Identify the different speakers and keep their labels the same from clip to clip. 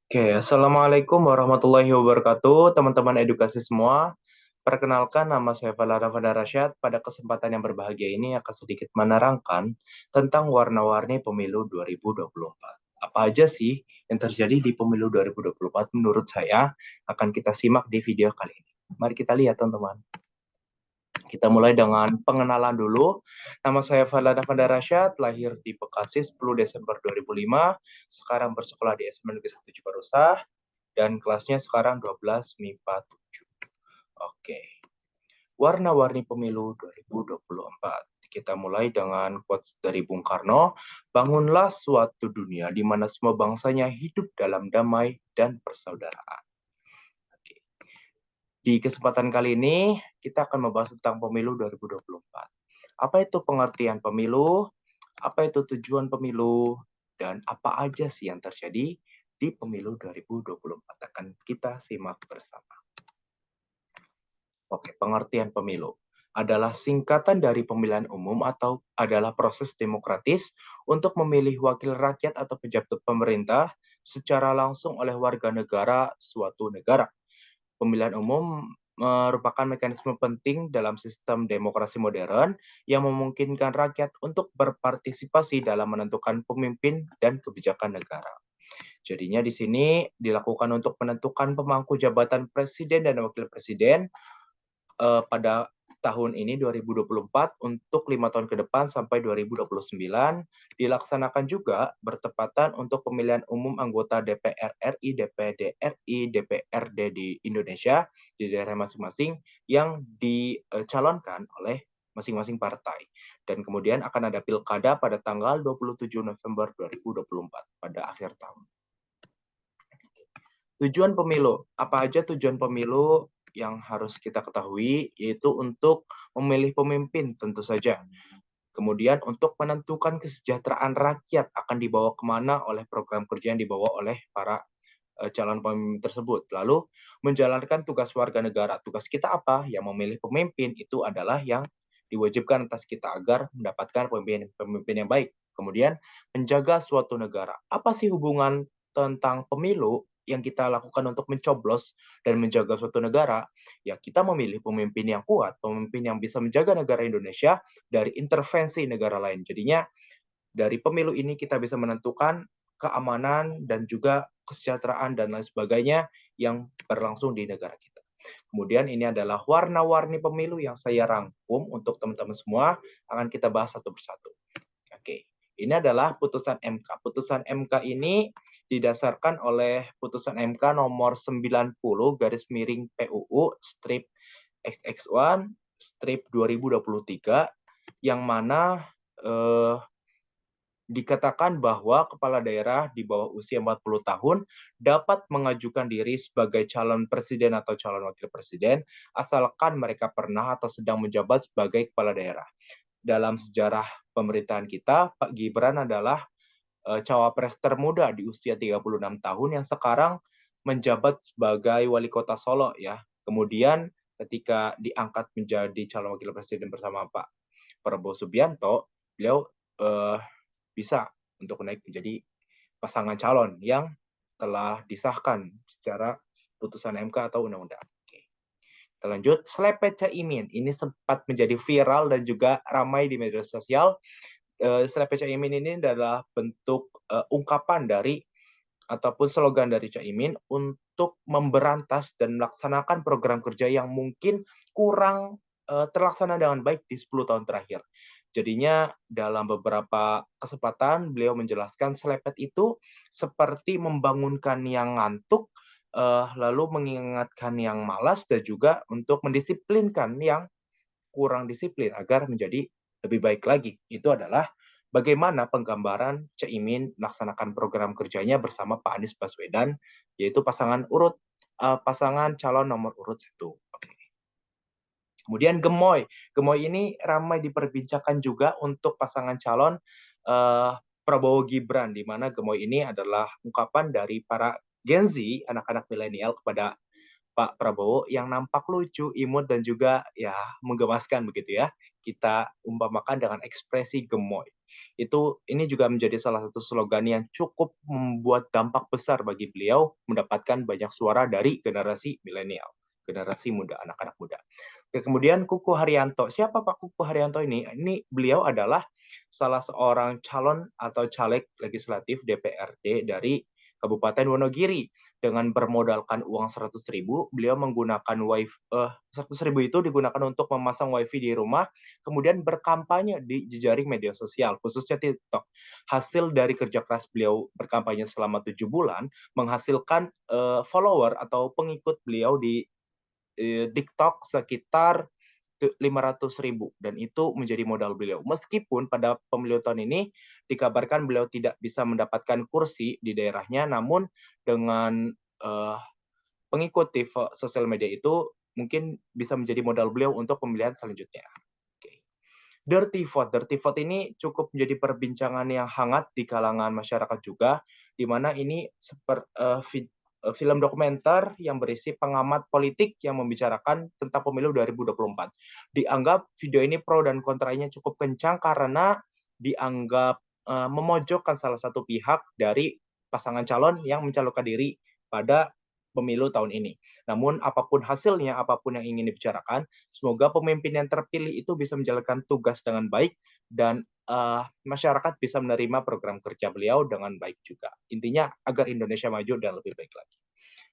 Speaker 1: Oke, Assalamualaikum warahmatullahi wabarakatuh, teman-teman edukasi semua. Perkenalkan, nama saya Falana Fadar Rasyad. Pada kesempatan yang berbahagia ini akan sedikit menerangkan tentang warna-warni pemilu 2024. Apa aja sih yang terjadi di pemilu 2024 menurut saya akan kita simak di video kali ini. Mari kita lihat, teman-teman. Kita mulai dengan pengenalan dulu. Nama saya Falana Fadar Rasyad, lahir di Bekasi 10 Desember 2005, sekarang bersekolah di SMA Negeri 1 Cibarusah, dan kelasnya sekarang 12 MIPA 7. Oke. Warna-warni pemilu 2024. Kita mulai dengan quotes dari Bung Karno, bangunlah suatu dunia di mana semua bangsanya hidup dalam damai dan persaudaraan. Oke. Di kesempatan kali ini, kita akan membahas tentang pemilu 2024. Apa itu pengertian pemilu? Apa itu tujuan pemilu? Dan apa aja sih yang terjadi di pemilu 2024? Akan kita simak bersama. Oke, pengertian pemilu adalah singkatan dari pemilihan umum atau adalah proses demokratis untuk memilih wakil rakyat atau pejabat pemerintah secara langsung oleh warga negara suatu negara. Pemilihan umum merupakan mekanisme penting dalam sistem demokrasi modern yang memungkinkan rakyat untuk berpartisipasi dalam menentukan pemimpin dan kebijakan negara. Jadinya di sini dilakukan untuk menentukan pemangku jabatan presiden dan wakil presiden pada tahun ini 2024 untuk 5 tahun ke depan sampai 2029 dilaksanakan juga bertepatan untuk pemilihan umum anggota DPR RI, DPD RI, DPRD di Indonesia di daerah masing-masing yang dicalonkan oleh masing-masing partai. Dan kemudian akan ada pilkada pada tanggal 27 November 2024 pada akhir tahun. Tujuan pemilu. Apa aja tujuan pemilu yang harus kita ketahui? Yaitu untuk memilih pemimpin tentu saja. Kemudian untuk menentukan kesejahteraan rakyat akan dibawa kemana oleh program kerja yang dibawa oleh para calon pemimpin tersebut. Lalu menjalankan tugas warga negara. Tugas kita apa? Yang memilih pemimpin itu adalah yang diwajibkan atas kita agar mendapatkan pemimpin yang baik. Kemudian menjaga suatu negara. Apa sih hubungan tentang pemilu yang kita lakukan untuk mencoblos dan menjaga suatu negara? Ya, kita memilih pemimpin yang kuat, pemimpin yang bisa menjaga negara Indonesia dari intervensi negara lain. Jadinya dari pemilu ini kita bisa menentukan keamanan dan juga kesejahteraan dan lain sebagainya yang berlangsung di negara kita. Kemudian ini adalah warna-warni pemilu yang saya rangkum untuk teman-teman semua, akan kita bahas satu persatu. Oke, ini adalah putusan MK. Putusan MK ini didasarkan oleh putusan MK nomor 90 garis miring PUU strip XX1 strip 2023 yang mana dikatakan bahwa kepala daerah di bawah usia 40 tahun dapat mengajukan diri sebagai calon presiden atau calon wakil presiden asalkan mereka pernah atau sedang menjabat sebagai kepala daerah. Dalam sejarah pemerintahan kita, Pak Gibran adalah cawapres termuda di usia 36 tahun yang sekarang menjabat sebagai wali kota Solo ya. Kemudian ketika diangkat menjadi calon wakil presiden bersama Pak Prabowo Subianto, beliau bisa untuk naik menjadi pasangan calon yang telah disahkan secara putusan MK atau undang-undang. Oke. Kita lanjut, Slepet Caimin. Ini sempat menjadi viral dan juga ramai di media sosial. Slepet Caimin ini adalah bentuk ungkapan dari ataupun slogan dari Caimin untuk memberantas dan melaksanakan program kerja yang mungkin kurang terlaksana dengan baik di 10 tahun terakhir. Jadinya dalam beberapa kesempatan beliau menjelaskan Slepet itu seperti membangunkan yang ngantuk, lalu mengingatkan yang malas dan juga untuk mendisiplinkan yang kurang disiplin agar menjadi lebih baik lagi. Itu adalah bagaimana penggambaran Caimin melaksanakan program kerjanya bersama Pak Anies Baswedan, yaitu pasangan calon nomor urut 1. Oke. Kemudian Gemoy. Gemoy ini ramai diperbincangkan juga untuk pasangan calon Prabowo Gibran, di mana Gemoy ini adalah ungkapan dari para Gen Z, anak-anak milenial kepada Pak Prabowo yang nampak lucu, imut, dan juga ya menggemaskan begitu ya. kita umpamakan dengan ekspresi gemoy. Ini juga menjadi salah satu slogan yang cukup membuat dampak besar bagi beliau mendapatkan banyak suara dari generasi milenial, generasi muda, anak-anak muda. Oke, kemudian Kuku Haryanto. Siapa Pak Kuku Haryanto ini? Beliau adalah salah seorang calon atau caleg legislatif DPRD dari Kabupaten Wonogiri. Dengan bermodalkan uang 100.000, beliau menggunakan wifi. 100.000 itu digunakan untuk memasang wifi di rumah, kemudian berkampanye di jejaring media sosial, khususnya TikTok. Hasil dari kerja keras beliau berkampanye selama 7 bulan menghasilkan follower atau pengikut beliau di TikTok sekitar 500.000 dan itu menjadi modal beliau. Meskipun pada pemilu tahun ini dikabarkan beliau tidak bisa mendapatkan kursi di daerahnya, namun dengan pengikut di sosial media itu mungkin bisa menjadi modal beliau untuk pemilihan selanjutnya. Okay. Dirty vote ini cukup menjadi perbincangan yang hangat di kalangan masyarakat juga, di mana ini film dokumenter yang berisi pengamat politik yang membicarakan tentang pemilu 2024. Dianggap video ini pro dan kontranya cukup kencang karena dianggap memojokkan salah satu pihak dari pasangan calon yang mencalonkan diri pada pemilu tahun ini. Namun apapun hasilnya, apapun yang ingin dibicarakan, semoga pemimpin yang terpilih itu bisa menjalankan tugas dengan baik dan masyarakat bisa menerima program kerja beliau dengan baik juga. Intinya agar Indonesia maju dan lebih baik lagi.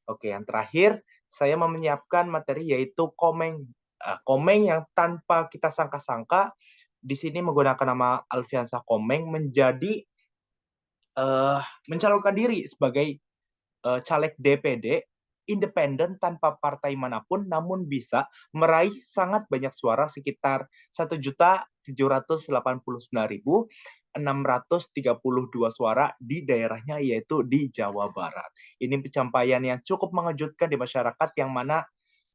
Speaker 1: Oke, yang terakhir saya mau menyiapkan materi yaitu komeng. Komeng yang tanpa kita sangka-sangka di sini menggunakan nama Alfiansah Komeng menjadi mencalonkan diri sebagai caleg DPD independen tanpa partai manapun, namun bisa meraih sangat banyak suara sekitar 1.789.632 suara di daerahnya, yaitu di Jawa Barat. Ini pencapaian yang cukup mengejutkan di masyarakat yang mana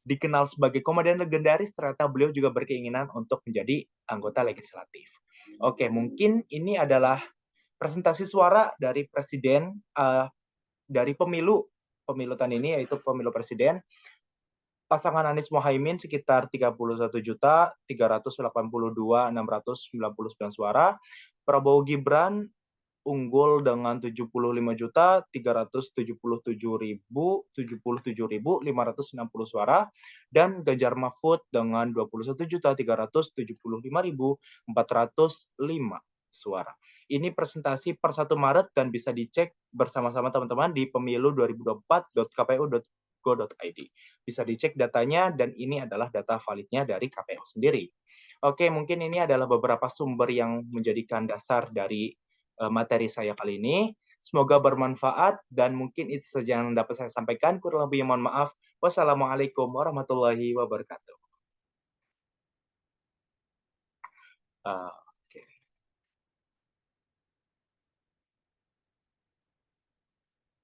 Speaker 1: dikenal sebagai komedian legendaris, ternyata beliau juga berkeinginan untuk menjadi anggota legislatif. Oke, mungkin ini adalah presentasi suara dari presiden dari pemilu tahun ini, yaitu pemilu presiden. Pasangan Anies Mohaimin sekitar 31.382.699 suara. Prabowo Gibran unggul dengan 75.377.560 suara, dan Ganjar Mahfud dengan 21.375.405 suara. Ini presentasi per 1 Maret dan bisa dicek bersama-sama teman-teman di pemilu2024.kpu.go.id. Bisa dicek datanya dan ini adalah data validnya dari KPU sendiri. Oke, mungkin ini adalah beberapa sumber yang menjadikan dasar dari materi saya kali ini. Semoga bermanfaat dan mungkin itu saja yang dapat saya sampaikan. Kurang lebihnya mohon maaf. Wassalamualaikum warahmatullahi wabarakatuh.